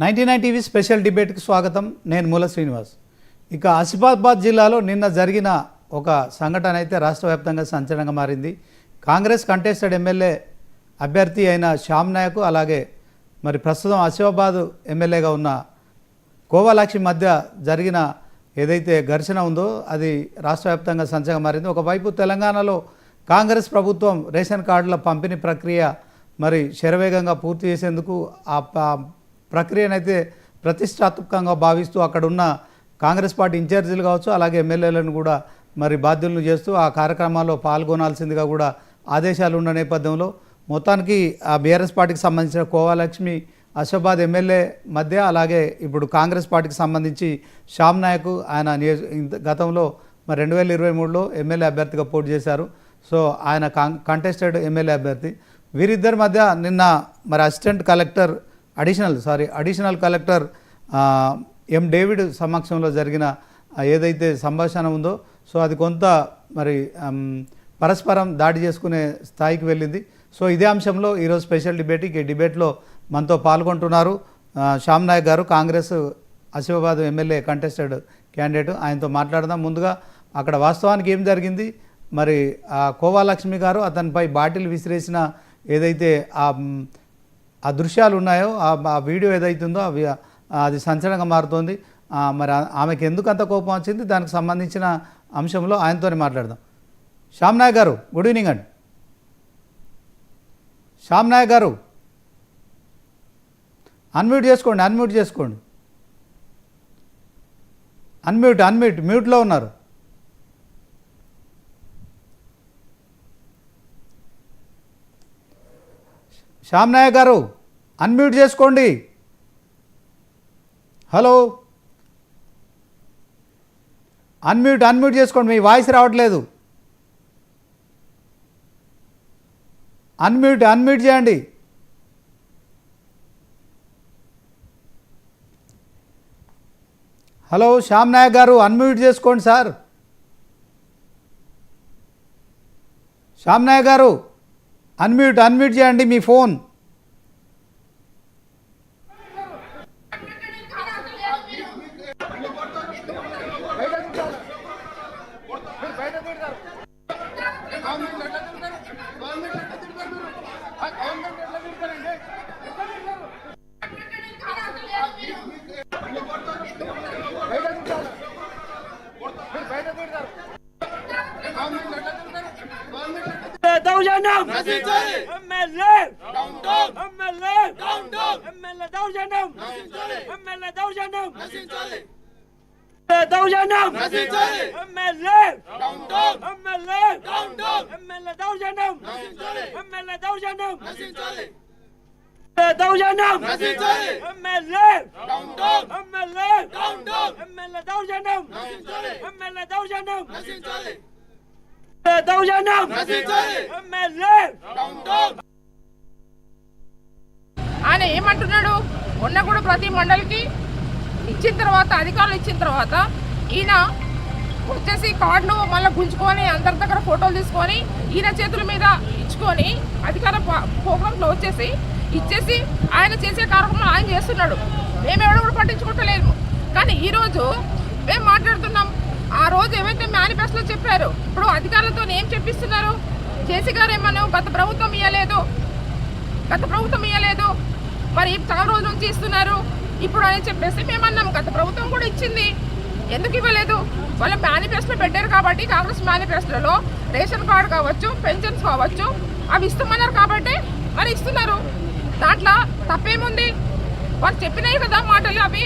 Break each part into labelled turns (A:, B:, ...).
A: 99 TV special డిబేట్కి స్వాగతం. నేను మూల శ్రీనివాస్. ఇక ఆసిఫాబాద్ జిల్లాలో నిన్న జరిగిన ఒక సంఘటన అయితే రాష్ట్ర వ్యాప్తంగా సంచలనంగా మారింది. కాంగ్రెస్ కంటెస్టెడ్ ఎమ్మెల్యే అభ్యర్థి అయిన శ్యామ్ నాయక్, అలాగే మరి ప్రస్తుతం ఆసిఫాబాద్ ఎమ్మెల్యేగా ఉన్న కోవాలక్ష్మి మధ్య జరిగిన ఏదైతే ఘర్షణ ఉందో అది రాష్ట్ర వ్యాప్తంగా సంచలనంగా మారింది. ఒకవైపు తెలంగాణలో కాంగ్రెస్ ప్రభుత్వం రేషన్ కార్డుల పంపిణీ ప్రక్రియ మరి శరవేగంగా పూర్తి చేసేందుకు ఆ ప్రక్రియనైతే ప్రతిష్టాత్మకంగా భావిస్తూ అక్కడున్న కాంగ్రెస్ పార్టీ ఇన్ఛార్జీలు కావచ్చు, అలాగే ఎమ్మెల్యేలను కూడా మరి బాధ్యులను చేస్తూ ఆ కార్యక్రమాల్లో పాల్గొనాల్సిందిగా కూడా ఆదేశాలు ఉన్న నేపథ్యంలో మొత్తానికి ఆ బీఆర్ఎస్ పార్టీకి సంబంధించిన కోవాలక్ష్మి ఆసిఫాబాద్ ఎమ్మెల్యే మధ్య, అలాగే ఇప్పుడు కాంగ్రెస్ పార్టీకి సంబంధించి శ్యామ్ నాయక్ ఆయన గతంలో మరి 2023లో ఎమ్మెల్యే అభ్యర్థిగా పోటీ చేశారు. సో ఆయన కంటెస్టెడ్ ఎమ్మెల్యే అభ్యర్థి. వీరిద్దరి మధ్య నిన్న మరి అడిషనల్ కలెక్టర్ ఎం డేవిడ్ సమక్షంలో జరిగిన ఏదైతే సంభాషణ ఉందో సో అది కొంత మరి పరస్పరం దాడి చేసుకునే స్థాయికి వెళ్ళింది. సో ఇదే అంశంలో ఈరోజు స్పెషల్ డిబేట్. ఈ డిబేట్లో మనతో పాల్గొంటున్నారు శ్యామ్ నాయక్ గారు, Congress Asifabad MLA contested candidate. ఆయనతో మాట్లాడదాం. ముందుగా అక్కడ వాస్తవానికి ఏం జరిగింది, మరి కోవాలక్ష్మి గారు అతనిపై బాటిల్ విసిరేసిన ఏదైతే ఆ దృశ్యాలు ఉన్నాయో, ఆ వీడియో ఏదైతుందో అది సంచలనంగా మారుతోంది. మరి ఆమెకు ఎందుకు అంత కోపం వచ్చింది, దానికి సంబంధించిన అంశంలో ఆయనతోనే మాట్లాడదాం. శ్యామ్ నాయక్ గారు, గుడ్ ఈవినింగ్ అండి. శ్యామ్ నాయక్ గారు అన్మ్యూట్ చేసుకోండి. మ్యూట్లో ఉన్నారు. శ్యామ్ నాయక్ గారు అన్మ్యూట్ చేసుకోండి. హలో, అన్మ్యూట్ చేసుకోండి. మీ వాయిస్ రావట్లేదు. అన్మ్యూట్ చేయండి. హలో శ్యామ్ నాయక్ గారు అన్మ్యూట్ చేసుకోండి సార్. శ్యామ్ నాయక్ గారు అన్మ్యూట్ చేయండి మీ ఫోన్.
B: ఆయన ఏమంటున్నాడు, మొన్న కూడా ప్రతి మండలికి ఇచ్చిన తర్వాత, అధికారులు ఇచ్చిన తర్వాత ఈయన వచ్చేసి కార్డును మళ్ళీ గుంజుకొని అందరి దగ్గర ఫోటోలు తీసుకొని ఈయన చేతుల మీద ఇచ్చుకొని అధికార ప్రోగ్రాంలో ఇచ్చేసి ఆయన చేసే కార్యక్రమం ఆయన చేస్తున్నాడు. మేమెవడో కూడా పట్టించుకుంటలేము. కానీ ఈరోజు మేము మాట్లాడుతున్నాం. ఆ రోజు ఏవైతే మేనిఫెస్టోలో చెప్పారు, ఇప్పుడు అధికారులతో ఏం చెప్పిస్తున్నారు? జేసీ గారు ఏమన్నా గత ప్రభుత్వం ఇవ్వలేదు, మరి చాలా రోజుల నుంచి ఇస్తున్నారు ఇప్పుడు అని చెప్పేసి మేమన్నాం. గత ప్రభుత్వం కూడా ఇచ్చింది, ఎందుకు ఇవ్వలేదు? వాళ్ళ మేనిఫెస్టో పెట్టారు కాబట్టి, కాంగ్రెస్ మేనిఫెస్టోలో రేషన్ కార్డు కావచ్చు, పెన్షన్స్ కావచ్చు, అవి ఇస్తామన్నారు కాబట్టి మరి ఇస్తున్నారు. దాంట్లో తప్పేముంది? వాళ్ళు చెప్పినాయి కదా మాటలు, అవి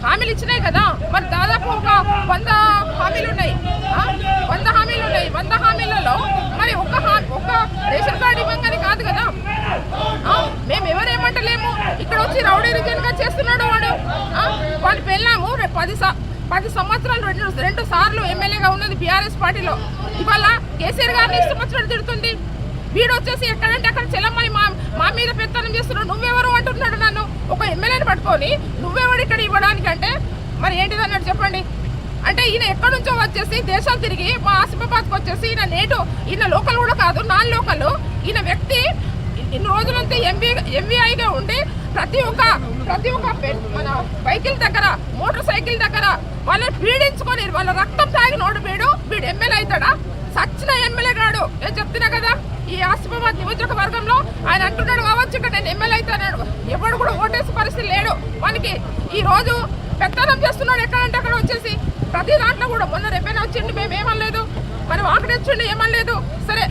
B: హామీలు ఇచ్చినాయి కదా. మరి దాదాపు ఒక 100 హామీలు ఉన్నాయి. 100 హామీలలో మరి ఒక్క రేషన్ కార్డు ఇవ్వగానే కాదు కదా. మేము ఎవరేమంటలేము. ఇక్కడ వచ్చి రౌడీ రిజన్గా చేస్తున్నాడు వాడు. వాళ్ళు పెళ్ళాము 10 సంవత్సరాలు 2 సార్లు ఎమ్మెల్యేగా ఉన్నది బీఆర్ఎస్ పార్టీలో. ఇవాళ కేసీఆర్ గారిని ఇష్టపచ్చినట్టు తిడుతుంది. వీడు వచ్చేసి ఎక్కడంటే అక్కడ చెల్లమ్మని మా మీద పెత్తనం చేస్తున్నాడు. నువ్వెవరు అంటున్నాడు నన్ను. ఒక ఎమ్మెల్యేని పట్టుకొని నువ్వెవడు ఇక్కడ ఇవ్వడానికి అంటే మరి ఏంటిది అన్నట్టు చెప్పండి. అంటే ఈయన ఎక్కడి నుంచో వచ్చేసి దేశాలు తిరిగి మా ఆసిఫాబాద్కి వచ్చేసి ఈయన లోకల్ కూడా కాదు, నాన్ లోకల్. ఈయన వ్యక్తి ఇన్ని రోజులంతా ఎంవీఐగా ఉండి ప్రతి ఒక్క మన వెహికల్ దగ్గర మోటార్ సైకిల్ దగ్గర వాళ్ళని పీడించుకొని వాళ్ళ రక్తం తాగినోడు వీడు ఎమ్మెల్యే అవుతాడా? సచ్చిన ఎమ్మెల్యే గాడు. నేను చెప్తున్నా కదా, ఈ ఆసిఫాబాద్ నియోజకవర్గంలో ఆయన అంటున్నాడు కావచ్చు ఇక్కడ నేను ఎమ్మెల్యే అవుతాడు. ఎవడు కూడా ఓటేసే పరిస్థితి లేడు వానికి. ఈ రోజు పెత్తనం చేస్తున్నాడు ఎక్కడంటే అక్కడ వచ్చేసి ప్రతి దాంట్లో కూడా. మొన్న రేపైనా వచ్చిండు, మేము ఏమనలేదు, మరి వాకడొచ్చిండు ఏమనలేదు. సరే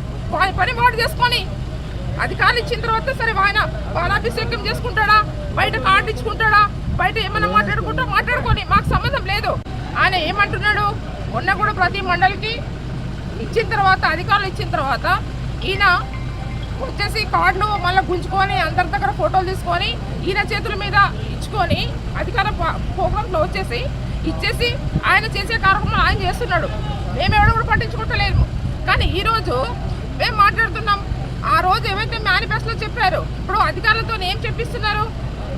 B: పని వాడు చేసుకొని అధికారులు ఇచ్చిన తర్వాత సరే ఆయన పాలాభిషేకం చేసుకుంటాడా, బయట కార్డు ఇచ్చుకుంటాడా, బయట ఏమైనా మాట్లాడుకొని మాకు సంబంధం లేదు. ఆయన ఏమంటున్నాడు, మొన్న కూడా ప్రతి మండలికి ఇచ్చిన తర్వాత అధికారులు ఇచ్చిన తర్వాత ఈయన వచ్చేసి కార్డులు మళ్ళీ గుంజుకొని అందరి దగ్గర ఫోటోలు తీసుకొని ఈయన చేతుల మీద ఇచ్చుకొని అధికార ప్రోగ్రాంలో వచ్చేసి ఇచ్చేసి ఆయన చేసే కార్యక్రమం ఆయన చేస్తున్నాడు. మేమెవడో కూడా పట్టించుకుంటలేము. కానీ ఈరోజు మేము మాట్లాడుతున్నాం. ఆ రోజు ఏవైతే మేనిఫెస్టోలో చెప్పారు, ఇప్పుడు అధికారులతో ఏం చెప్పిస్తున్నారు?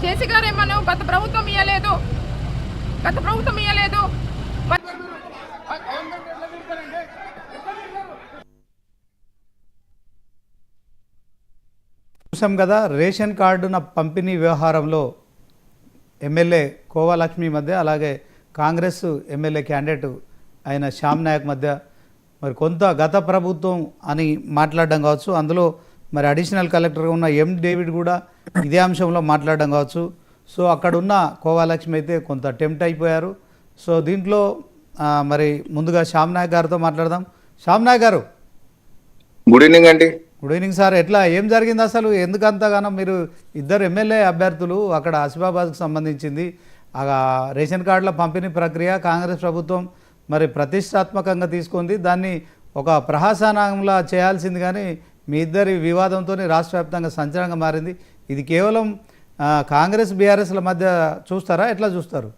B: జేసీ గారు ఏమన్నా గత ప్రభుత్వం ఇవ్వలేదు.
A: చూసాం కదా, రేషన్ కార్డున పంపిణీ వ్యవహారంలో ఎమ్మెల్యే కోవాలక్ష్మి మధ్య, అలాగే కాంగ్రెస్ ఎమ్మెల్యే క్యాండిడేట్ అయిన శ్యామ్ నాయక్ మధ్య మరి కొంత గత ప్రభుత్వం అని మాట్లాడడం కావచ్చు. అందులో మరి అడిషనల్ కలెక్టర్గా ఉన్న ఎం డేవిడ్ కూడా ఇదే అంశంలో మాట్లాడడం కావచ్చు. సో అక్కడున్న కోవాలక్ష్మి అయితే కొంత టెంప్ట్ అయిపోయారు. సో దీంట్లో మరి ముందుగా శ్యామ్ నాయక్ గారితో మాట్లాడదాం. శ్యామ్ నాయక్ గారు,
C: గుడ్ ఈవినింగ్ అండి.
A: Good evening sir. ఏం జరిగింది అసలు? ఎందుకంతగానో మీరు ఇద్దరు ఎమ్మెల్యే అభ్యర్థులు అక్కడ ఆసిఫాబాద్కు సంబంధించింది రేషన్ కార్డుల పంపిణీ ప్రక్రియ కాంగ్రెస్ ప్రభుత్వం మరి ప్రతిష్టాత్మకంగా తీసుకుంది. దాన్ని ఒక ప్రహసనంలా చేయాల్సింది, కానీ మీ ఇద్దరి వివాదంతో రాష్ట్ర వ్యాప్తంగా సంచలనంగా మారింది. ఇది కేవలం కాంగ్రెస్ బీఆర్ఎస్ల మధ్య చూస్తారా, ఎట్లా చూస్తారు?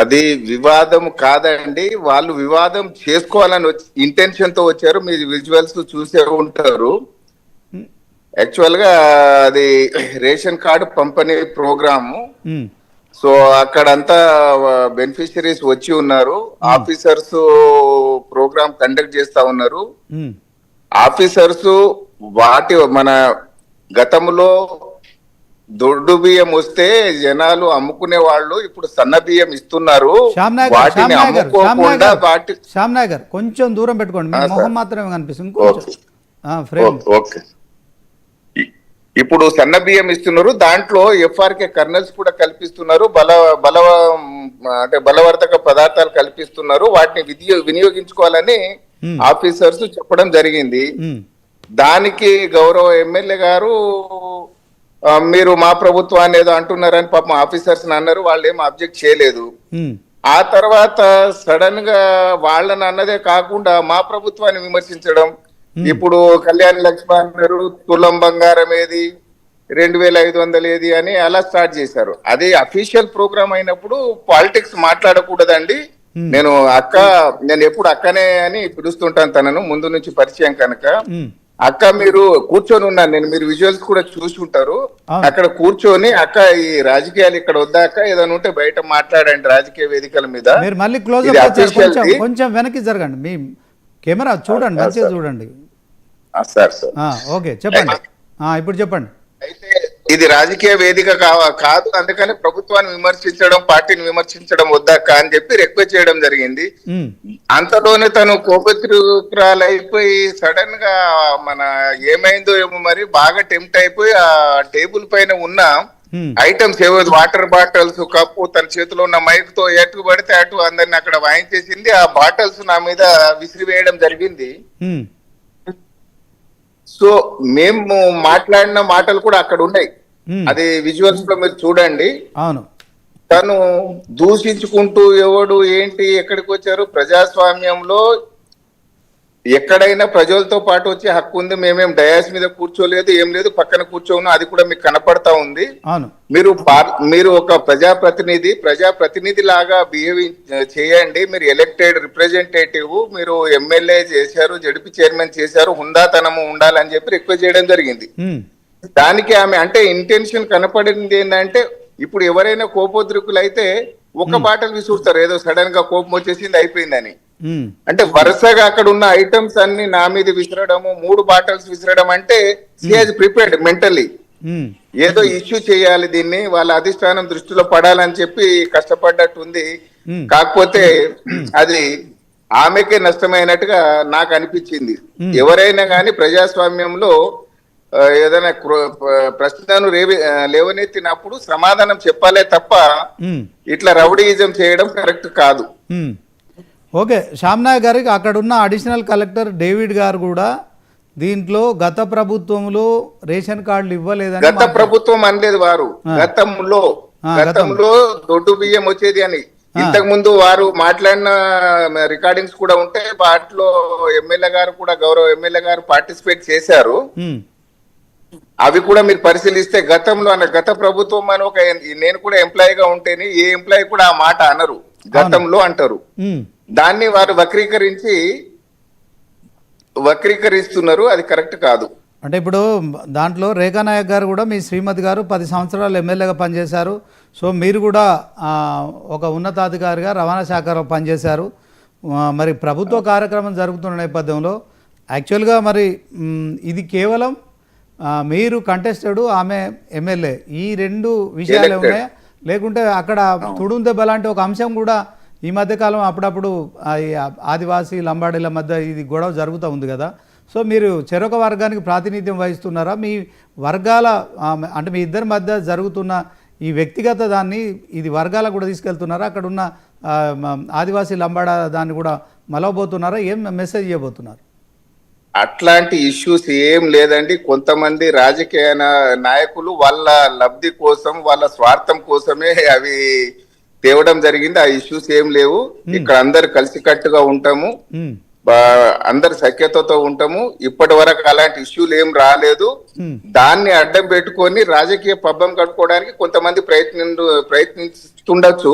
C: అది వివాదం కాదండి. వాళ్ళు వివాదం చేసుకోవాలని ఇంటెన్షన్ తో వచ్చారు. మీరు విజువల్స్ చూసే ఉంటారు. యాక్చువల్ గా అది రేషన్ కార్డు పంపిణీ ప్రోగ్రాము. సో అక్కడంతా బెనిఫిషరీస్ వచ్చి ఉన్నారు. ఆఫీసర్స్ ప్రోగ్రామ్ కండక్ట్ చేస్తా ఉన్నారు. ఆఫీసర్స్ మన గతంలో దొడ్డు బియ్యం వస్తే జనాలు అమ్ముకునే వాళ్ళు ఇప్పుడు సన్న బియ్యం ఇస్తున్నారు. వాటిని అమ్ముకోకుండా
A: శ్యామ్ నాయక్ గారు కొంచెం దూరం పెట్టుకోండి, మొహం మాత్రమే కనిపిస్తుంది.
C: ఓకే, ఇప్పుడు సన్న బియ్యం ఇస్తున్నారు. దాంట్లో ఎఫ్ఆర్కే కర్నల్స్ కూడా కల్పిస్తున్నారు, బలవర్ధక పదార్థాలు కల్పిస్తున్నారు. వాటిని వినియోగించుకోవాలని ఆఫీసర్స్ చెప్పడం జరిగింది. దానికి గౌరవ ఎమ్మెల్యే గారు మీరు మా ప్రభుత్వాన్ని ఏదో అంటున్నారని పాపం ఆఫీసర్స్ అన్నారు. వాళ్ళు ఏం అబ్జెక్ట్ చేయలేదు. ఆ తర్వాత సడన్ గా వాళ్ళని అన్నదే కాకుండా మా ప్రభుత్వాన్ని విమర్శించడం. ఇప్పుడు కళ్యాణ లక్ష్మి అన్నారు, తులం బంగారం ఏది, 2500 ఏది అని అలా స్టార్ట్ చేశారు. అది అఫీషియల్ ప్రోగ్రామ్ అయినప్పుడు పాలిటిక్స్ మాట్లాడకూడదండి. నేను ఎప్పుడు అక్కనే అని పిలుస్తుంటాను తనను, ముందు నుంచి పరిచయం కనుక. అక్క మీరు కూర్చొని ఉన్నాను నేను, మీరు విజువల్స్ కూడా చూసి ఉంటారు. అక్కడ కూర్చొని అక్క ఈ రాజకీయాలు ఇక్కడ వద్దాక ఏదైనా ఉంటే బయట మాట్లాడండి రాజకీయ వేదికల మీద.
A: మీరు మళ్ళీ క్లోజ్ కొంచెం వెనక్కి జరగండి, మీ కెమెరా చూడండి, మంచిగా చూడండి.
C: సార్
A: ఓకే చెప్పండి, ఇప్పుడు చెప్పండి.
C: అయితే ఇది రాజకీయ వేదిక కాదు, అందుకని ప్రభుత్వాన్ని విమర్శించడం, పార్టీని విమర్శించడం వద్దాక అని చెప్పి రిక్వెస్ట్ చేయడం జరిగింది. అంతలోనే తను కోపత్రికురాలైపోయి సడన్ గా ఏమైందో ఏమో మరి బాగా టెంప్ట్ అయిపోయి ఆ టేబుల్ పైన ఉన్న ఐటమ్స్ ఏవో వాటర్ బాటిల్స్, కప్పు, తన చేతిలో ఉన్న మైక్ తో ఎటు పడితే అటు అందరిని అక్కడ వాయించేసింది. ఆ బాటిల్స్ నా మీద విసిరివేయడం జరిగింది. సో మేము మాట్లాడిన మాటలు కూడా అక్కడ ఉన్నాయి, అది విజువల్స్ లో మీరు చూడండి.
A: అవును,
C: తను దూషించుకుంటూ ఎవడు ఏంటి ఎక్కడికి వచ్చారు, ప్రజాస్వామ్యంలో ఎక్కడైనా ప్రజలతో పాటు వచ్చే హక్కు ఉంది. మేమేం డయాస్ మీద కూర్చోలేదు, ఏం లేదు, పక్కన కూర్చోను, అది కూడా మీకు కనపడతా ఉంది. మీరు ఒక ప్రజాప్రతినిధి లాగా బిహేవ్ చేయండి. మీరు ఎలక్టెడ్ రిప్రజెంటేటివ్, మీరు ఎమ్మెల్యే చేశారు, జడ్పీ చైర్మన్ చేశారు, హుందాతనము ఉండాలని చెప్పి రిక్వెస్ట్ చేయడం జరిగింది. దానికి ఆమె ఇంటెన్షన్ కనపడింది ఏంటంటే, ఇప్పుడు ఎవరైనా కోపోద్రికులు అయితే ఒక బాటలు విసురుతారు, ఏదో సడన్ గా కోపం వచ్చేసింది అయిపోయిందని.
A: ఉమ్,
C: అంటే వరుసగా అక్కడ ఉన్న ఐటమ్స్ అన్ని నా మీద విసిరడము 3 బాటిల్స్ విసిరడం అంటే సిఎస్ ప్రిపేర్డ్ మెంటల్లీ
A: ఉమ్,
C: ఏదో ఇష్యూ చేయాలి దీన్ని వాళ్ళ అధిష్టానం దృష్టిలో పడాలని చెప్పి కష్టపడ్డట్టు ఉంది.
A: ఉమ్,
C: కాకపోతే అది ఆమెకే నష్టమైనట్టుగా నాకు అనిపించింది. ఎవరైనా కానీ ప్రజాస్వామ్యంలో ఏదైనా ప్రశ్నను లేవనెత్తినప్పుడు సమాధానం చెప్పాలే తప్ప
A: ఉమ్,
C: ఇట్లా రౌడీయిజం చేయడం కరెక్ట్ కాదు.
A: ఉమ్. ఓకే, శ్యామ్నాయక్ గారికి అక్కడ ఉన్న అడిషనల్ కలెక్టర్ డేవిడ్ గారు కూడా దీంట్లో గత ప్రభుత్వంలో రేషన్ కార్డులు ఇవ్వలేదని
C: గత ప్రభుత్వం అనలేదు వారు, గతంలో దొడ్డు బియ్యం వచ్చేది అని. ఇంతకు ముందు వారు మాట్లాడిన రికార్డింగ్స్ కూడా ఉంటే వాటిలో ఎమ్మెల్యే గారు కూడా గౌరవ ఎమ్మెల్యే గారు పార్టిసిపేట్ చేశారు.
A: ఉమ్,
C: అవి కూడా మీరు పరిశీలిస్తే గతంలో గత ప్రభుత్వం అని ఒక నేను కూడా ఎంప్లాయీగా ఉంటేనే ఏ ఎంప్లాయీ కూడా ఆ మాట అనరు, గతంలో అంటారు.
A: ఉమ్.
C: దాన్ని వారు వక్రీకరిస్తున్నారు, అది కరెక్ట్ కాదు.
A: అంటే ఇప్పుడు దాంట్లో రేఖా నాయక్ గారు కూడా మీ శ్రీమతి గారు 10 సంవత్సరాలు ఎమ్మెల్యేగా పనిచేశారు. సో మీరు కూడా ఒక ఉన్నతాధికారిగా రవాణా శాఖలో పనిచేశారు. మరి ప్రభుత్వ కార్యక్రమం జరుగుతున్న నేపథ్యంలో యాక్చువల్గా మరి ఇది కేవలం మీరు కంటెస్టెడ్, ఆమె ఎమ్మెల్యే, ఈ 2 విషయాలు ఉన్నాయా? లేకుంటే అక్కడ తుడుం దెబ్బ లాంటి ఒక అంశం కూడా ఈ మధ్యకాలం అప్పుడప్పుడు ఆదివాసీ లంబాడీల మధ్య ఇది గొడవ జరుగుతూ ఉంది కదా. సో మీరు చెరొక వర్గానికి ప్రాతినిధ్యం వహిస్తున్నారా? మీ వర్గాల అంటే మీ ఇద్దరి మధ్య జరుగుతున్న ఈ వ్యక్తిగత దాన్ని ఇది వర్గాలకు కూడా తీసుకెళ్తున్నారా? అక్కడ ఉన్న ఆదివాసీ లంబాడ దాన్ని కూడా మలవబోతున్నారా? ఏం మెసేజ్ ఇవ్వబోతున్నారు?
C: అట్లాంటి ఇష్యూస్ ఏం లేదండి. కొంతమంది రాజకీయ నాయకులు వాళ్ళ లబ్ధి కోసం, వాళ్ళ స్వార్థం కోసమే అవి తేవడం జరిగింది. ఆ ఇష్యూస్ ఏం లేవు. ఇక్కడ అందరు కలిసికట్టుగా ఉంటాము, అందరు సఖ్యతతో ఉంటాము. ఇప్పటి వరకు అలాంటి ఇష్యూలు ఏం రాలేదు. దాన్ని అడ్డం పెట్టుకొని రాజకీయ పబ్బం కట్టుకోవడానికి కొంతమంది ప్రయత్నిస్తుండొచ్చు,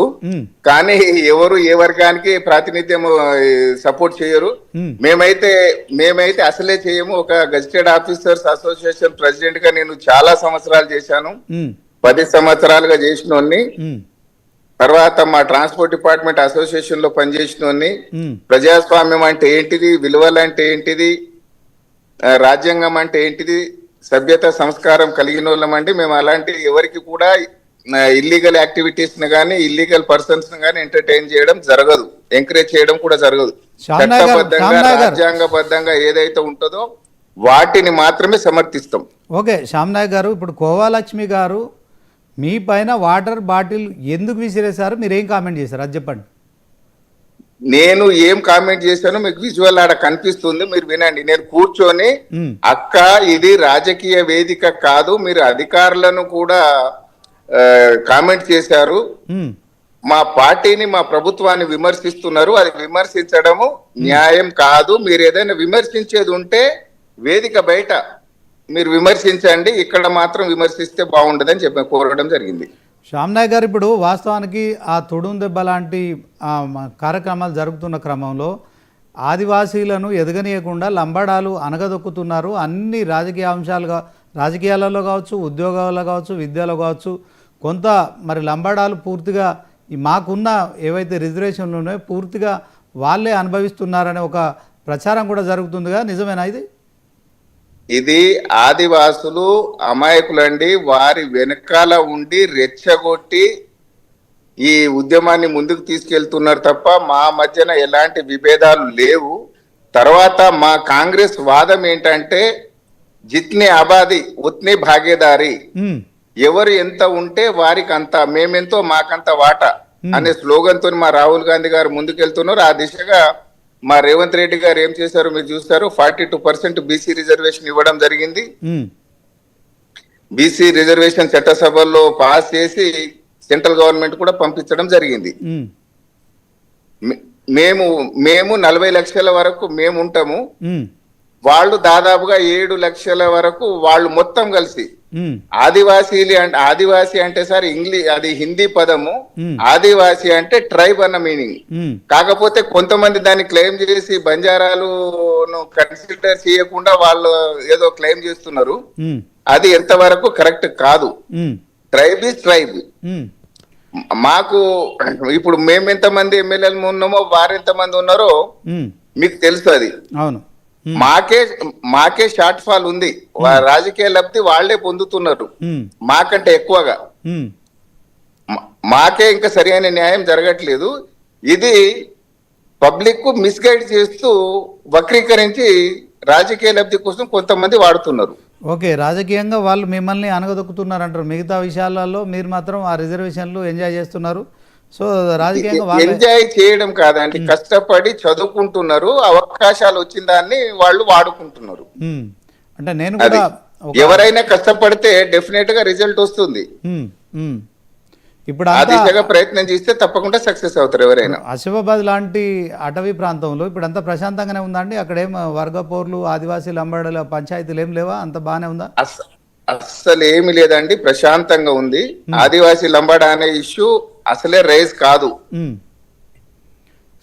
C: కానీ ఎవరు ఏ వర్గానికి ప్రాతినిధ్యం సపోర్ట్ చేయరు. మేమైతే అసలే చేయము. ఒక గజిటెడ్ ఆఫీసర్స్ అసోసియేషన్ ప్రెసిడెంట్ గా నేను చాలా సంవత్సరాలు చేశాను, 10 సంవత్సరాలుగా చేసినోన్ని. తర్వాత మా ట్రాన్స్పోర్ట్ డిపార్ట్మెంట్ అసోసియేషన్ లో పనిచేసిన ప్రజాస్వామ్యం అంటే ఏంటిది, విలువలు అంటే ఏంటిది, రాజ్యాంగం అంటే ఏంటిది, సభ్యత సంస్కారం కలిగిన వాళ్ళమండి. మేము అలాంటి ఎవరికి కూడా ఇల్లీగల్ యాక్టివిటీస్ ని కానీ ఇల్లీగల్ పర్సన్స్ ని కానీ ఎంటర్టైన్ చేయడం జరగదు, ఎంకరేజ్ చేయడం కూడా జరగదు. చట్టబద్ధంగా రాజ్యాంగబద్ధంగా ఏదైతే ఉంటుందో వాటిని మాత్రమే సమర్థిస్తాం.
A: ఓకే, శ్యామ్నాయక్ గారు, ఇప్పుడు కోవాలక్ష్మి గారు మీ పైన వాటర్ బాటిల్ ఎందుకు విసిరేశారు? మీరు ఏం కామెంట్ చేశారు అది చెప్పండి.
C: నేను ఏం కామెంట్ చేశానో మీకు విజువల్ ఆడ కనిపిస్తుంది, మీరు వినండి. నేను కూర్చొని అక్క ఇది రాజకీయ వేదిక కాదు, మీరు అధికారులను కూడా కామెంట్ చేశారు, మా పార్టీని మా ప్రభుత్వాన్ని విమర్శిస్తున్నారు, అది విమర్శించడము న్యాయం కాదు. మీరు ఏదైనా విమర్శించేది ఉంటే వేదిక బయట మీరు విమర్శించండి, ఇక్కడ మాత్రం విమర్శిస్తే బాగుండదని చెప్పి కోరడం జరిగింది.
A: శ్యామ్నాయక్ గారు, ఇప్పుడు వాస్తవానికి ఆ తుడుం దెబ్బ లాంటి కార్యక్రమాలు జరుగుతున్న క్రమంలో ఆదివాసీలను ఎదగనీయకుండా లంబాడాలు అనగదొక్కుతున్నారు. అన్ని రాజకీయాలలో కావచ్చు, ఉద్యోగాల్లో కావచ్చు, విద్యలో కావచ్చు, కొంత మరి లంబాడాలు పూర్తిగా మాకున్న ఏవైతే రిజర్వేషన్లు ఉన్నాయో పూర్తిగా వాళ్ళే అనుభవిస్తున్నారనే ఒక ప్రచారం కూడా జరుగుతుందిగా, నిజమేనా ఇది?
C: ఇది ఆదివాసులు అమాయకులండి, వారి వెనకాల ఉండి రెచ్చగొట్టి ఈ ఉద్యమాన్ని ముందుకు తీసుకెళ్తున్నారు తప్ప మా మధ్యన ఎలాంటి విభేదాలు లేవు. తర్వాత మా కాంగ్రెస్ వాదం ఏంటంటే జిత్నే ఆబాది ఉత్నే భాగేదారి, ఎవరు ఎంత ఉంటే వారికి అంత, మేమెంతో మాకంత వాటా అనే స్లోగన్ తో మా రాహుల్ గాంధీ గారు ముందుకెళ్తున్నారు. ఆ దిశగా మా రేవంత్ రెడ్డి గారు ఏం చేశారు మీరు చూస్తారు, 42% బీసీ రిజర్వేషన్ ఇవ్వడం జరిగింది. బీసీ రిజర్వేషన్ చట్టసభల్లో పాస్ చేసి సెంట్రల్ గవర్నమెంట్ కూడా పంపించడం జరిగింది. మేము 40 లక్షల వరకు మేము ఉంటాము, వాళ్ళు దాదాపుగా 7 లక్షల వరకు వాళ్ళు మొత్తం కలిసి. ఆదివాసీ అంటే సార్ ఇంగ్లీష్, అది హిందీ పదము. ఆదివాసీ అంటే ట్రైబ్ అన్న మీనింగ్. కాకపోతే కొంతమంది దాన్ని క్లెయిమ్ చేసి బంజారాలు కన్సిడర్ చేయకుండా వాళ్ళు ఏదో క్లెయిమ్ చేస్తున్నారు. అది ఎంతవరకు కరెక్ట్ కాదు. Tribe is tribe. మాకు ఇప్పుడు మేము ఎంతమంది ఎమ్మెల్యేలు ఉన్నామో వారు ఎంతమంది ఉన్నారో
A: ఉమ్,
C: మీకు తెలుసు అది.
A: అవును. ఉమ్,
C: మాకే షార్ట్ ఫాల్ ఉంది. రాజకీయ లబ్ధి వాళ్లే పొందుతున్నారు
A: ఉమ్,
C: మాకంటే ఎక్కువగా.
A: ఉమ్,
C: మాకే ఇంకా సరైన న్యాయం జరగట్లేదు. ఇది పబ్లిక్ కు మిస్గైడ్ చేస్తూ వక్రీకరించి రాజకీయ లబ్ధి కోసం కొంతమంది వాడుతున్నారు.
A: ఓకే, రాజకీయంగా వాళ్ళు మిమ్మల్ని అనగదొక్కుతున్నారు అంటారు. మిగతా విషయాలలో మీరు మాత్రం ఆ రిజర్వేషన్లు ఎంజాయ్ చేస్తున్నారు. సో రాజకీయంగా వాళ్ళే
C: ఎంజాయ్ చేయడం కాదండి, కష్టపడి చదువుకుంటున్నారు, అవకాశాలు వచ్చిన దాన్ని వాళ్ళు వాడుకుంటున్నారు.
A: ఉమ్, అంటే నేను
C: అది
A: కూడా
C: ఎవరైనా కష్టపడితే డెఫినెట్ గా రిజల్ట్ వస్తుంది.
A: ఉమ్, ఉమ్. ఇప్పుడు
C: ఆ
A: అంతా
C: దిశగా ప్రయత్నం చేస్తే తప్పకుండా సక్సెస్ అవుతారు ఎవరైనా.
A: ఆసిఫాబాద్ లాంటి అటవీ ప్రాంతంలో ఇప్పుడు అంతా ప్రశాంతంగానే ఉందండి. అక్కడేం వర్గ పోర్లు, ఆదివాసీ లంబాడీల పంచాయతీలు ఏం లేవా? అంత బాగానే ఉందా?
C: అస్సలు ఏమి లేదండి, ప్రశాంతంగా ఉంది. ఆదివాసీ లంబాడా అనే ఇష్యూ అసలే రైజ్ కాదు.
A: ఉమ్.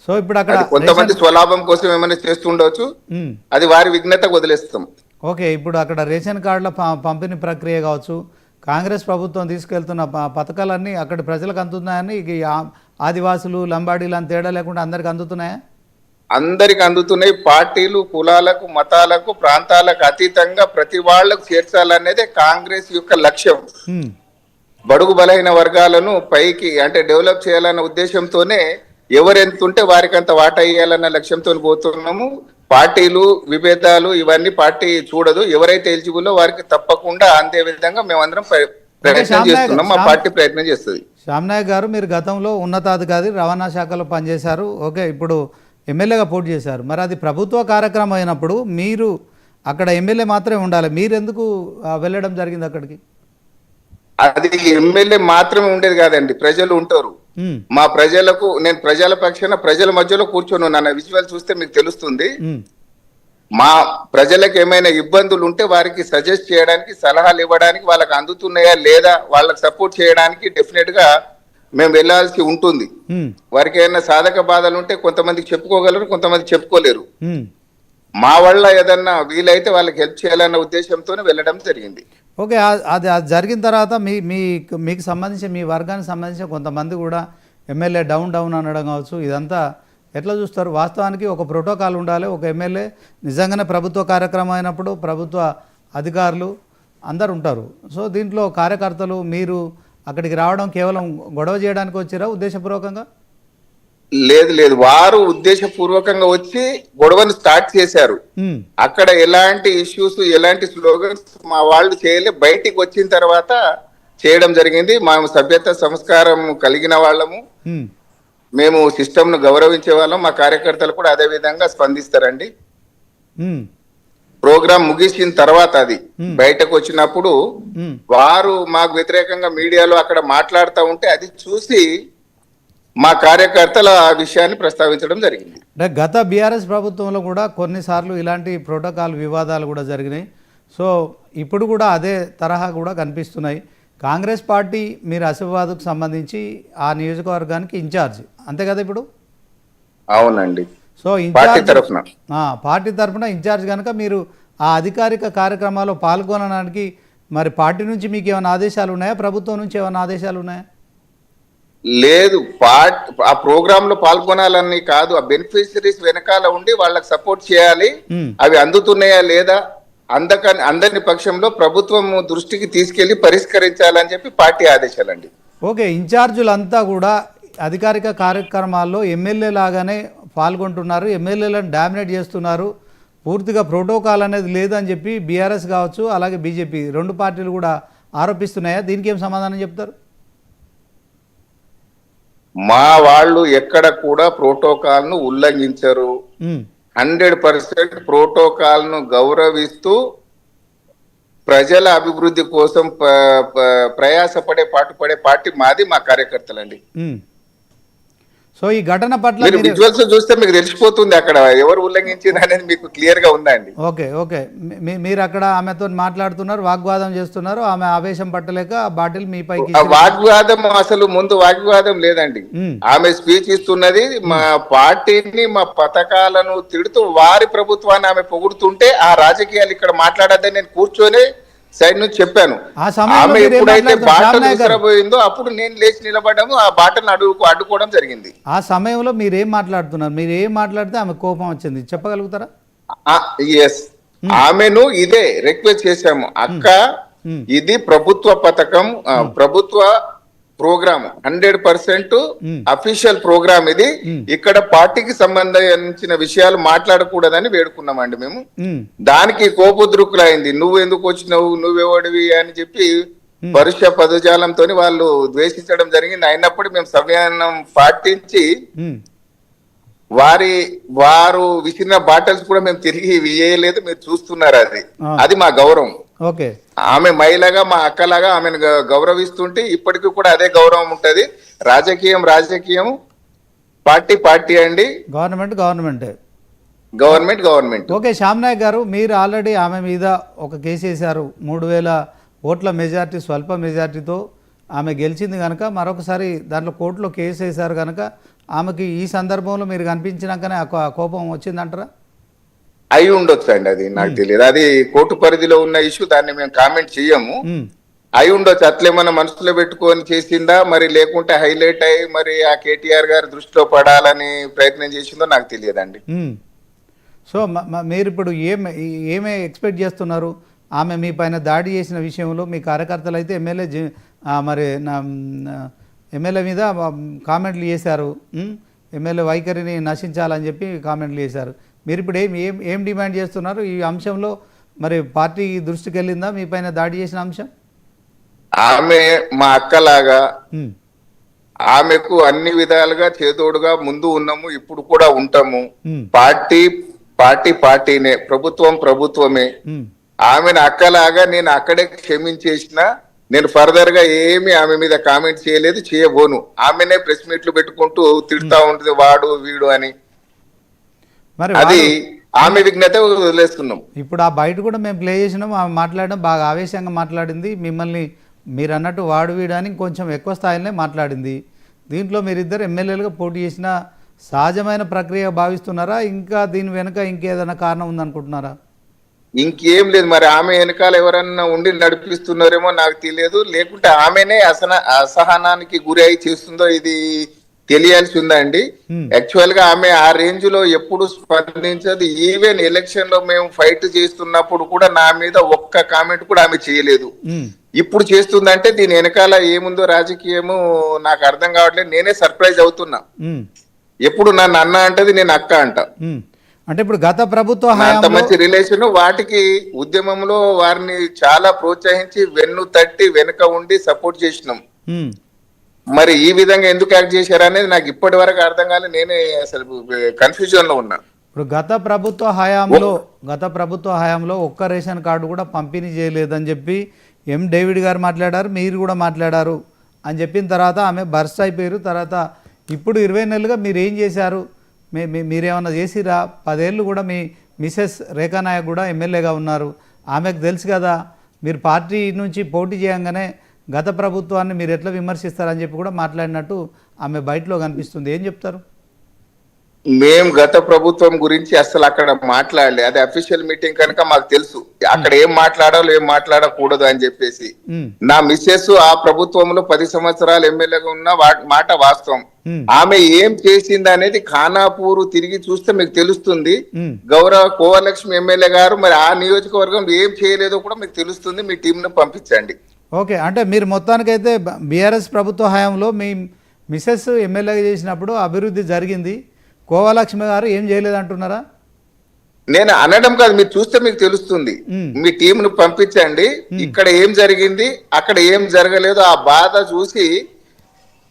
A: సో ఇప్పుడు అక్కడ
C: అది కొంతమంది స్వలాభం కోసం ఏమైనా చేస్తుండొచ్చు,
A: ఉమ్.
C: అది వారి విఘ్నతకు వదిలేస్తాం.
A: ఓకే, ఇప్పుడు అక్కడ రేషన్ కార్డుల పంపిణీ ప్రక్రియ కావచ్చు, కాంగ్రెస్ ప్రభుత్వం తీసుకెళ్తున్న పథకాలన్నీ అక్కడి ప్రజలకు అందుతున్నాయని, ఇక ఈ ఆదివాసులు లంబాడీలు అని తేడా లేకుండా అందరికి అందుతున్నాయా?
C: అందరికి అందుతున్నాయి. పార్టీలు, కులాలకు, మతాలకు, ప్రాంతాలకు అతీతంగా ప్రతి వాళ్లకు చేర్చాలనేదే కాంగ్రెస్ యొక్క లక్ష్యం.
A: ఉమ్,
C: బడుగు బలహీన వర్గాలను పైకి అంటే డెవలప్ చేయాలన్న ఉద్దేశంతోనే ఎవరెంత ఉంటే వారికి అంత వాటా ఇయ్యాలన్న లక్ష్యంతో పోతున్నాము. పార్టీలు, విభేదాలు ఇవన్నీ పార్టీ చూడదు. ఎవరైతే ఎలిజిబుల్లో వారికి తప్పకుండా అందే విధంగా మేమందరం ప్రయత్నం చేస్తున్నాం. మా పార్టీ ప్రయత్నం చేస్తుంది.
A: శ్యామ్నాయక్ గారు, మీరు గతంలో ఉన్నతాధికారి రవాణా శాఖలో పనిచేశారు. ఓకే, ఇప్పుడు ఎమ్మెల్యేగా పోటీ చేశారు. మరి అది ప్రభుత్వ కార్యక్రమం అయినప్పుడు మీరు అక్కడ ఎమ్మెల్యే మాత్రమే ఉండాలి. మీరు ఎందుకు వెళ్ళడం జరిగింది అక్కడికి?
C: అది ఎమ్మెల్యే మాత్రమే ఉండేది కాదండి, ప్రజలు ఉంటారు.
A: ఉమ్,
C: మా ప్రజలకు నేను ప్రజల పక్షాన ప్రజల మధ్యలో కూర్చొని ఉన్నాను. విజువల్ చూస్తే మీకు తెలుస్తుంది.
A: ఉమ్,
C: మా ప్రజలకు ఏమైనా ఇబ్బందులు ఉంటే వారికి సజెస్ట్ చేయడానికి, సలహాలు ఇవ్వడానికి, వాళ్ళకి అందుతున్నాయా లేదా వాళ్ళకి సపోర్ట్ చేయడానికి డెఫినెట్ గా మేము వెళ్లాల్సి ఉంటుంది.
A: ఉమ్,
C: వారికి ఏమైనా సాధక బాధలు ఉంటే కొంతమందికి చెప్పుకోగలరు, కొంతమంది చెప్పుకోలేరు.
A: ఉమ్.
C: మా వల్ల ఏదన్నా వీలైతే వాళ్ళకి హెల్ప్ చేయాలన్న ఉద్దేశంతోనే వెళ్ళడం జరిగింది.
A: ఓకే, అది జరిగిన తర్వాత మీకు సంబంధించి మీ వర్గానికి సంబంధించి కొంతమంది కూడా ఎమ్మెల్యే డౌన్ అనడం కావచ్చు, ఇదంతా ఎట్లా చూస్తారు? వాస్తవానికి ఒక ప్రోటోకాల్ ఉండాలి. ఒక ఎమ్మెల్యే నిజంగానే ప్రభుత్వ కార్యక్రమం అయినప్పుడు ప్రభుత్వ అధికారులు అందరు ఉంటారు. సో దీంట్లో కార్యకర్తలు మీరు అక్కడికి రావడం కేవలం గొడవ చేయడానికి వచ్చారా ఉద్దేశపూర్వకంగా?
C: లేదు, వారు ఉద్దేశపూర్వకంగా వచ్చి గొడవను స్టార్ట్ చేశారు.
A: ఉమ్,
C: అక్కడ ఎలాంటి ఇష్యూస్, ఎలాంటి స్లోగన్స్ మా వాళ్ళు చేయలే. బయటికి వచ్చిన తర్వాత చేయడం జరిగింది. మేము సభ్యత సంస్కారం కలిగిన వాళ్ళము,
A: ఉమ్,
C: మేము సిస్టమ్ ను గౌరవించే వాళ్ళం. మా కార్యకర్తలు కూడా అదే విధంగా స్పందిస్తారండి.
A: ఉమ్,
C: ప్రోగ్రాం ముగిసిన తర్వాత అది బయటకు వచ్చినప్పుడు
A: ఉమ్.
C: వారు మాకు వ్యతిరేకంగా మీడియాలో అక్కడ మాట్లాడుతూ ఉంటే అది చూసి మా కార్యకర్తలు ఆ విషయాన్ని ప్రస్తావించడం జరిగింది.
A: అంటే గత బీఆర్ఎస్ ప్రభుత్వంలో కూడా కొన్నిసార్లు ఇలాంటి ప్రోటోకాల్ వివాదాలు కూడా జరిగినాయి. సో ఇప్పుడు కూడా అదే తరహా కూడా కనిపిస్తున్నాయి. కాంగ్రెస్ పార్టీ మీరు ఆసిఫాబాద్కు సంబంధించి ఆ నియోజకవర్గానికి ఇన్ఛార్జ్ అంతే కదా ఇప్పుడు?
C: అవునండి,
A: సో
C: పార్టీ తరఫున
A: పార్టీ తరఫున ఇన్ఛార్జ్ కనుక మీరు ఆ అధికారిక కార్యక్రమాల్లో పాల్గొనడానికి మరి పార్టీ నుంచి మీకు ఏమైనా ఆదేశాలు ఉన్నాయా? ప్రభుత్వం నుంచి ఏమైనా ఆదేశాలు ఉన్నాయా?
C: లేదు, ఆ ప్రోగ్రామ్ లో పాల్గొనాలని కాదు, ఆ బెనిఫిషరీస్ వెనకాల ఉండి వాళ్ళకి సపోర్ట్ చేయాలి. అవి అందుతున్నాయా లేదా అందరిని పక్షంలో ప్రభుత్వం దృష్టికి తీసుకెళ్లి పరిష్కరించాలని చెప్పి పార్టీ ఆదేశాలండి.
A: ఓకే, ఇన్ఛార్జులంతా కూడా అధికారిక కార్యక్రమాల్లో ఎమ్మెల్యే లాగానే పాల్గొంటున్నారు, ఎమ్మెల్యేలను డామినేట్ చేస్తున్నారు, పూర్తిగా ప్రోటోకాల్ అనేది లేదని చెప్పి బీఆర్ఎస్ కావచ్చు అలాగే బీజేపీ రెండు పార్టీలు కూడా ఆరోపిస్తున్నాయా? దీనికి ఏం సమాధానం చెప్తారు?
C: మా వాళ్ళు ఎక్కడ కూడా ప్రోటోకాల్ ను ఉల్లంఘించరు. 100% ప్రోటోకాల్ ను గౌరవిస్తూ ప్రజల అభివృద్ధి కోసం ప్రయాసపడే పాటుపడే పార్టీ మాది, మా కార్యకర్తలండి.
A: సో ఈ ఘటన పట్ల
C: మీరు విజువల్స్ చూస్తే మీకు తెలిసిపోతుంది అక్కడ ఎవరు ఉల్లంఘించింది అనేది మీకు క్లియర్ గా ఉందండి.
A: ఓకే, మీరు అక్కడ ఆమెతో మాట్లాడుతున్నారు, వాగ్వాదం చేస్తున్నారు, ఆమె ఆవేశం పట్టలేక బాటిల్ మీ పైకి.
C: వాగ్వాదం అసలు ముందు వాగ్వాదం లేదండి. ఆమె స్పీచ్ ఇస్తున్నది మా పార్టీని, మా పథకాలను తిడుతూ వారి ప్రభుత్వాన్ని ఆమె పొగుడుతుంటే ఆ రాజకీయాలు ఇక్కడ మాట్లాడద్దని నేను కూర్చొని సైడ్ నుంచి చెప్పాను.
A: ఆ సమయంలో
C: ఆమె
A: మీరు ఏం
C: ఎప్పుడైతే
A: మాట్లాడుతున్నారు
C: బాట
A: శ్యామ్ నాయక్ గారు?
C: విసిరబోయిందో అప్పుడు నేను లేచి నిలబడ్డాము, ఆ బాటను అడ్డుకోవడం జరిగింది.
A: ఆ సమయంలో మీరు ఏం మాట్లాడుతున్నారు? మీరు ఏం మాట్లాడితే ఆమె కోపం వచ్చింది చెప్పగలుగుతారా?
C: ఎస్, ఆమెను ఇదే రిక్వెస్ట్ చేశాము, అక్క ఇది ప్రభుత్వ పథకం, ప్రభుత్వ ప్రోగ్రామ్, 100% అఫీషియల్ ప్రోగ్రామ్ ఇది, ఇక్కడ పార్టీకి సంబంధించిన విషయాలు మాట్లాడకూడదని వేడుకున్నామండి మేము. దానికి కోపద్రుకులైంది, నువ్వు ఎందుకు వచ్చినావు, నువ్వెవడివి అని చెప్పి పరుష పదజాలంతో వాళ్ళు ద్వేషించడం జరిగింది. అయినప్పుడు మేము సంవిధానం పాటించి వారు విసిరిన బాటల్స్ కూడా మేము తిరిగి వేయలేదు, మీరు చూస్తున్నారు. అది మా గౌరవం.
A: ఓకే,
C: ఆమె మహిళగా మా అక్కలాగా ఆమెను గౌరవిస్తుంటే ఇప్పటికీ కూడా అదే గౌరవం ఉంటది. రాజకీయం, పార్టీ అండి, గవర్నమెంట్.
A: ఓకే, శ్యామ్ నాయక్ గారు, మీరు ఆల్రెడీ ఆమె మీద ఒక కేసు వేశారు. 3000 ఓట్ల మెజార్టీ, స్వల్ప మెజార్టీతో ఆమె గెలిచింది కనుక మరొకసారి దాంట్లో కోర్టులో కేసు వేశారు కనుక ఆమెకి ఈ సందర్భంలో మీరు కనిపించినాకనే ఆ కోపం వచ్చిందంటారా?
C: అయి ఉండొచ్చు అండి, అది నాకు తెలియదు. అది కోర్టు పరిధిలో ఉన్న ఇష్యూ, దాన్ని మేము కామెంట్ చెయ్యము. అయి ఉండొచ్చు, అట్లేమన్నా మనసులో పెట్టుకొని చేసిందా, మరి లేకుంటే హైలైట్ అయ్యి మరి ఆ కేటీఆర్ గారి దృష్టిలో పడాలని ప్రయత్నం చేసిందో నాకు తెలియదండి.
A: సో మీరు ఇప్పుడు ఏమే ఎక్స్పెక్ట్ చేస్తున్నారు? ఆమె మీ పైన దాడి చేసిన విషయంలో మీ కార్యకర్తలు అయితే ఎమ్మెల్యే మీద కామెంట్లు చేశారు, ఎమ్మెల్యే వైఖరిని నశించాలని చెప్పి కామెంట్లు చేశారు. మీరు ఇప్పుడు ఏం డిమాండ్ చేస్తున్నారు ఈ అంశంలో? మరి పార్టీ దృష్టికి వెళ్ళిందా మీ పైన దాడి చేసిన అంశం?
C: ఆమె మా అక్కలాగా, ఆమెకు అన్ని విధాలుగా చేదోడుగా ముందు ఉన్నాము, ఇప్పుడు కూడా ఉంటాము. పార్టీనే, ప్రభుత్వమే. ఆమెను అక్కలాగా నేను అక్కడే క్షమించేసిన, నేను ఫర్దర్ గా ఏమి ఆమె మీద కామెంట్ చేయలేదు, చేయబోను. ఆమెనే ప్రెస్ మీట్లు పెట్టుకుంటూ తిడతా ఉంటుంది, వాడు వీడు అని.
A: మరి
C: అది ఆమె విఘ్నత వదిలేస్తున్నాం.
A: ఇప్పుడు ఆ బయట కూడా మేము ప్లే చేసినాం, ఆమె మాట్లాడడం బాగా ఆవేశంగా మాట్లాడింది, మిమ్మల్ని మీరు అన్నట్టు వాడు వీడు అని కొంచెం ఎక్కువ స్థాయిలోనే మాట్లాడింది. దీంట్లో మీరిద్దరు ఎమ్మెల్యేలుగా పోటీ చేసిన సహజమైన ప్రక్రియ భావిస్తున్నారా? ఇంకా దీని వెనుక ఇంకేదైనా కారణం ఉందనుకుంటున్నారా?
C: ఇంకేం లేదు, మరి ఆమె వెనకాల ఎవరన్నా ఉండి నడిపిస్తున్నారేమో నాకు తెలియదు, లేకుంటే ఆమెనే అసహనానికి గురి అయి చేస్తుందో ఇది తెలియాల్సి ఉందండి. యాక్చువల్ గా ఆమె ఆ రేంజ్ లో ఎప్పుడు స్పందించదు. ఈవెన్ ఎలక్షన్ లో మేము ఫైట్ చేస్తున్నప్పుడు కూడా నా మీద ఒక్క కామెంట్ కూడా ఆమె చేయలేదు. ఇప్పుడు చేస్తుందంటే దీని వెనకాల ఏముందో రాజకీయము నాకు అర్థం కావట్లేదు. నేనే సర్ప్రైజ్ అవుతున్నా. ఎప్పుడు నన్ను అన్న అంటది, నేను అక్క అంట.
A: అంటే ఇప్పుడు గత ప్రభుత్వ
C: అంత మంచి రిలేషన్, వాటికి ఉద్యమంలో వారిని చాలా ప్రోత్సహించి వెన్ను తట్టి వెనుక ఉండి సపోర్ట్ చేసినాం. మరి ఈ విధంగా ఎందుకు యాక్ట్ చేశారనేది నాకు ఇప్పటి వరకు అర్థం కాలేదు. నేనే అసలు కన్ఫ్యూజన్ లో ఉన్నా.
A: ఇప్పుడు గత ప్రభుత్వ హయాంలో ఒక్క రేషన్ కార్డు కూడా పంపిణీ చేయలేదని చెప్పి డేవిడ్ గారు మాట్లాడారు, మీరు కూడా మాట్లాడారు అని చెప్పిన తర్వాత ఆమె బర్స్ట్ అయిపోయారు. తర్వాత ఇప్పుడు 20 నెలలుగా మీరు ఏం చేశారు? మీరేమన్నా చేసిరా? 10 ఏళ్ళు కూడా మీ మిసెస్ రేఖా నాయక్ కూడా ఎమ్మెల్యేగా ఉన్నారు, ఆమెకు తెలుసు కదా. మీరు పార్టీ నుంచి పోటీ చేయంగానే గత ప్రభుత్వాన్ని మీరు ఎట్లా విమర్శిస్తారని చెప్పి కూడా మాట్లాడినట్టు ఆమె బయటలో కనిపిస్తుంది. ఏం చెప్తారు?
C: మేము గత ప్రభుత్వం గురించి అసలు అక్కడ మాట్లాడలే, అది అఫీషియల్ మీటింగ్ కనుక మాకు తెలుసు అక్కడ ఏం మాట్లాడాలో ఏం మాట్లాడకూడదు అని చెప్పేసి. నా మిస్సెస్ ఆ ప్రభుత్వంలో 10 సంవత్సరాలు ఎమ్మెల్యేగా ఉన్న మాట వాస్తవం. ఆమె ఏం చేసింది అనేది ఖానాపూర్ తిరిగి చూస్తే మీకు తెలుస్తుంది. గౌరవ కోవలక్ష్మి ఎమ్మెల్యే గారు మరి ఆ నియోజకవర్గం ఏం చేయలేదో కూడా మీకు తెలుస్తుంది. మీ టీంను పంపించండి.
A: ఓకే, అంటే మీరు మొత్తానికైతే బీఆర్ఎస్ ప్రభుత్వ హయాంలో మీ మిసెస్ ఎమ్మెల్యేగా చేసినప్పుడు అభివృద్ధి జరిగింది, కోవలక్ష్మి గారు ఏం చేయలేదంటున్నారా?
C: నేను అనడం కాదు, మీరు చూస్తే మీకు తెలుస్తుంది. మీ టీంను పంపించండి, ఇక్కడ ఏం జరిగింది అక్కడ ఏం జరగలేదు ఆ బాధ చూసి.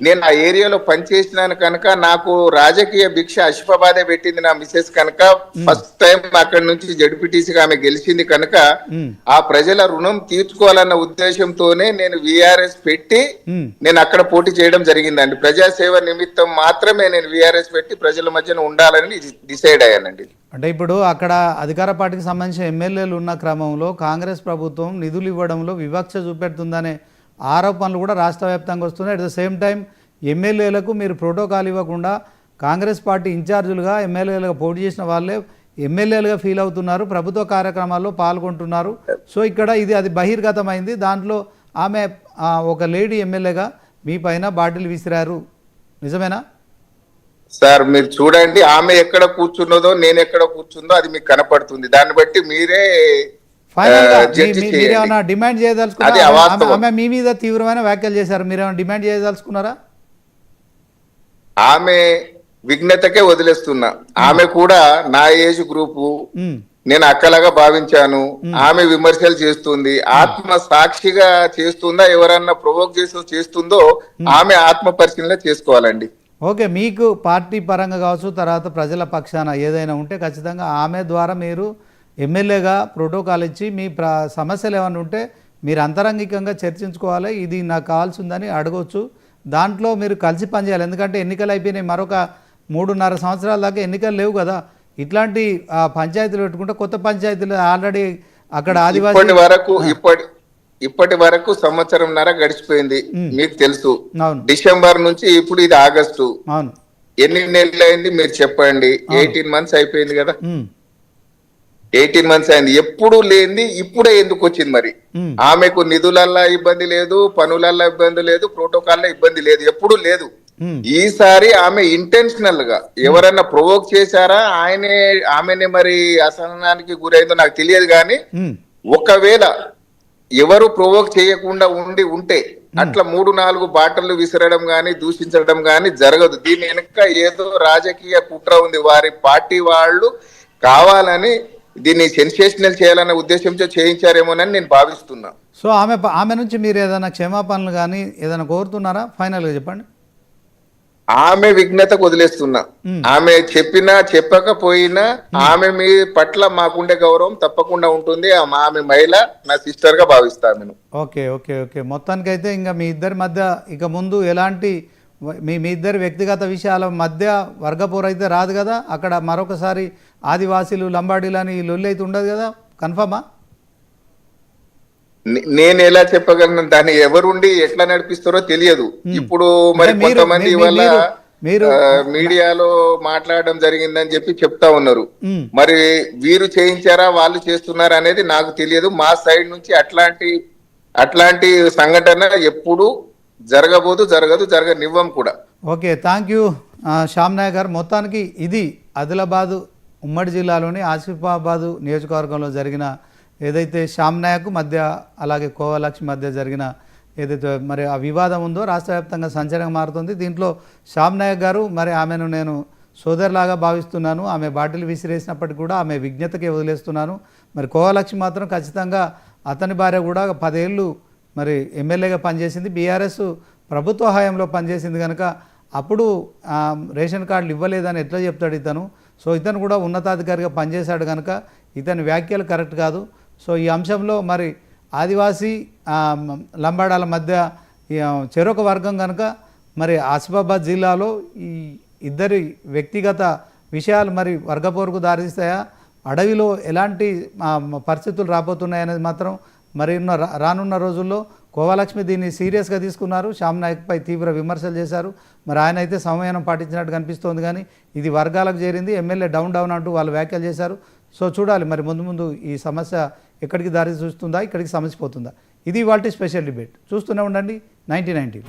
C: నేను ఆ ఏరియాలో పనిచేసినాను కనుక నాకు రాజకీయ భిక్ష అషిఫాబాదే పెట్టింది నా మిసెస్ కనుక. ఫస్ట్ టైం అక్కడి నుంచి జడ్పీటీసీగా ఆమె గెలిచింది కనుక ఆ ప్రజల రుణం తీర్చుకోవాలన్న ఉద్దేశంతోనే నేను విఆర్ఎస్ పెట్టి నేను అక్కడ పోటీ చేయడం జరిగిందండి. ప్రజాసేవ నిమిత్తం మాత్రమే నేను విఆర్ఎస్ పెట్టి ప్రజల మధ్యన ఉండాలని డిసైడ్ అయ్యానండి.
A: అంటే ఇప్పుడు అక్కడ అధికార పార్టీకి సంబంధించిన ఎమ్మెల్యేలు ఉన్న క్రమంలో కాంగ్రెస్ ప్రభుత్వం నిధులు ఇవ్వడంలో వివక్ష చూపెడుతుందనే ఆరోపణలు కూడా రాష్ట్ర వ్యాప్తంగా వస్తున్నాయి. అట్ ద సేమ్ టైం ఎమ్మెల్యేలకు మీరు ప్రోటోకాల్ ఇవ్వకుండా కాంగ్రెస్ పార్టీ ఇన్ఛార్జీలుగా ఎమ్మెల్యేలుగా పోటీ చేసిన వాళ్ళే ఎమ్మెల్యేలుగా ఫీల్ అవుతున్నారు, ప్రభుత్వ కార్యక్రమాల్లో పాల్గొంటున్నారు. సో ఇక్కడ ఇది అది బహిర్గతమైంది. దాంట్లో ఆమె ఒక లేడీ ఎమ్మెల్యేగా మీ పైన బాటిల్ విసిరారు, నిజమేనా?
C: సార్ మీరు చూడండి, ఆమె ఎక్కడ కూర్చున్నదో నేను ఎక్కడ కూర్చుందో అది మీకు కనపడుతుంది. దాన్ని బట్టి మీరే
A: ఫైనల్ గా
C: జడ్జి
A: మీరేమైనా
C: చేయండి.
A: డిమాండ్
C: అది
A: చేయదలుచుకున్నారా?
C: అవాస్తవం.
A: ఆమె మీ మీద తీవ్రమైన వ్యాఖ్యలు చేశారు, మీరేమైనా డిమాండ్ చేయదలుచుకున్నారా?
C: ఆమె విఘ్నతకే వదిలేస్తున్నా. ఆమె కూడా నా ఏజ్ గ్రూపు,
A: ఉమ్,
C: నేను అక్కలాగా భావించాను. ఆమె విమర్శలు చేస్తుంది, ఆత్మ సాక్షిగా చేస్తుందా, ఎవరన్నా ప్రొవోక్ చేసి చేస్తుందో ఆమె ఆత్మ పరిశీలన చేసుకోవాలండి.
A: ఓకే, మీకు పార్టీ పరంగా కావచ్చు, తర్వాత ప్రజల పక్షాన ఏదైనా ఉంటే ఖచ్చితంగా ఆమె ద్వారా మీరు ఎమ్మెల్యేగా ప్రోటోకాల్ ఇచ్చి మీ సమస్యలు ఏమైనా ఉంటే మీరు అంతరంగికంగా చర్చించుకోవాలి. ఇది నాకు కావాల్సి ఉందని అడగవచ్చు. దాంట్లో మీరు కలిసి పనిచేయాలి. ఎందుకంటే ఎన్నికలు అయిపోయినాయి, మరొక 3.5 సంవత్సరాల దాకా ఎన్నికలు లేవు కదా. ఇట్లాంటి పంచాయతీలు పెట్టుకుంటే కొత్త పంచాయతీలు ఆల్రెడీ అక్కడ ఆదివాసీ
C: ఇప్పటి వరకు సంవత్సరంన్నర గడిచిపోయింది. మీకు తెలుసు,
A: అవును
C: డిసెంబర్ నుంచి ఇప్పుడు ఇది ఆగస్టు,
A: అవును
C: ఎన్ని నెలలు అయింది మీరు చెప్పండి? 18 months అయిపోయింది కదా.
A: ఉమ్,
C: 18 months అయింది. ఎప్పుడు లేనిది ఇప్పుడే ఎందుకు వచ్చింది మరి?
A: ఉమ్,
C: ఆమెకు నిధులల్లా ఇబ్బంది లేదు, పనులల్లా ఇబ్బంది లేదు, ప్రోటోకాల్లో ఇబ్బంది లేదు, ఎప్పుడు లేదు.
A: ఉమ్,
C: ఈసారి ఆమె ఇంటెన్షనల్ గా ఎవరన్నా ప్రొవోక్ చేశారా, ఆమెనే మరి అసహనానికి గురైందో నాకు తెలియదు. కానీ
A: ఉమ్,
C: ఒకవేళ ఎవరు ప్రొవోక్ చేయకుండా ఉంటే అట్లా 3-4 బాటలు విసరడం గాని దూషించడం గాని జరగదు. దీని వెనక ఏదో రాజకీయ కుట్ర ఉంది. వారి పార్టీ వాళ్ళు కావాలని దీన్ని సెన్సేషనల్ చేయాలనే ఉద్దేశంతో చేయించారేమోనని నేను భావిస్తున్నా.
A: సో ఆమె నుంచి మీరు ఏదైనా క్షమాపణలు కానీ ఏదైనా కోరుతున్నారా? ఫైనల్గా చెప్పండి.
C: ఆమె విఘ్నతకు వదిలేస్తున్నా. ఆమె చెప్పినా చెప్పకపోయినా ఆమె మీ పట్ల మాకుండే గౌరవం తప్పకుండా ఉంటుంది. ఆమె మహిళ, నా సిస్టర్ గా భావిస్తా ఆమెను.
A: ఓకే ఓకే ఓకే మొత్తానికైతే ఇంకా మీ ఇద్దరి మధ్య ఇక ముందు ఎలాంటి మీ ఇద్దరి వ్యక్తిగత విషయాల మధ్య వర్గపోరు అయితే రాదు కదా. అక్కడ మరొకసారి ఆదివాసీలు లంబాడీలు అని లొల్లి అయితే ఉండదు కదా, కన్ఫర్మా?
C: నేను ఎలా చెప్పగలను? దాన్ని ఎవరుండి ఎట్లా నడిపిస్తారో తెలియదు. ఇప్పుడు మరి కొంతమంది వల్ల మీడియాలో మాట్లాడడం జరిగిందని చెప్పి చెప్తా ఉన్నారు. మరి వీరు చేయించారా, వాళ్ళు చేస్తున్నారా అనేది నాకు తెలియదు. మా సైడ్ నుంచి అట్లాంటి సంఘటన ఎప్పుడు జరగనివ్వం కూడా.
A: Okay, thank you Shyam Nayak గారు. మొత్తానికి ఇది ఆదిలాబాద్ ఉమ్మడి జిల్లాలోని ఆసిఫాబాద్ నియోజకవర్గంలో జరిగిన ఏదైతే శ్యామ్ నాయక్ మధ్య అలాగే కోవలక్ష్మి మధ్య జరిగిన ఏదైతే మరి ఆ వివాదం ఉందో రాష్ట్ర వ్యాప్తంగా సంచలనంగా మారుతుంది. దీంట్లో శ్యామ్ నాయక్ గారు మరి ఆమెను నేను సోదరులాగా భావిస్తున్నాను, ఆమె బాటిల్ విసిరేసినప్పటికీ కూడా ఆమె విజ్ఞతకే వదిలేస్తున్నాను. మరి కోవలక్ష్మి మాత్రం ఖచ్చితంగా అతని భార్య కూడా 10 ఏళ్ళు మరి ఎమ్మెల్యేగా పనిచేసింది, బీఆర్ఎస్ ప్రభుత్వ హయాంలో పనిచేసింది కనుక అప్పుడు రేషన్ కార్డులు ఇవ్వలేదని ఎట్లా చెప్తాడు ఇతను? సో ఇతను కూడా ఉన్నతాధికారిగా పనిచేశాడు కనుక ఇతని వ్యాఖ్యలు కరెక్ట్ కాదు. సో ఈ అంశంలో మరి ఆదివాసీ లంబాడాల మధ్య చెరొక వర్గం కనుక మరి ఆసిఫాబాద్ జిల్లాలో ఈ ఇద్దరి వ్యక్తిగత విషయాలు మరి వర్గపోరుకు దారిస్తాయా, అడవిలో ఎలాంటి పరిస్థితులు రాబోతున్నాయనేది మాత్రం మరి రానున్న రోజుల్లో కోవలక్ష్మి దీన్ని సీరియస్గా తీసుకున్నారు. శ్యామ్ నాయక్పై తీవ్ర విమర్శలు చేశారు. మరి ఆయన అయితే సంయమనం పాటించినట్టు కనిపిస్తోంది, కానీ ఇది వర్గాలకు చేరింది, ఎమ్మెల్యే డౌన్ అంటూ వాళ్ళు వ్యాఖ్యలు చేశారు. సో చూడాలి మరి ముందు ఈ సమస్య ఎక్కడికి దారి చూస్తుందా, ఇక్కడికి సమస్య పోతుందా. ఇది ఇవాల్టి స్పెషల్ డిబేట్. చూస్తూనే ఉండండి 9090.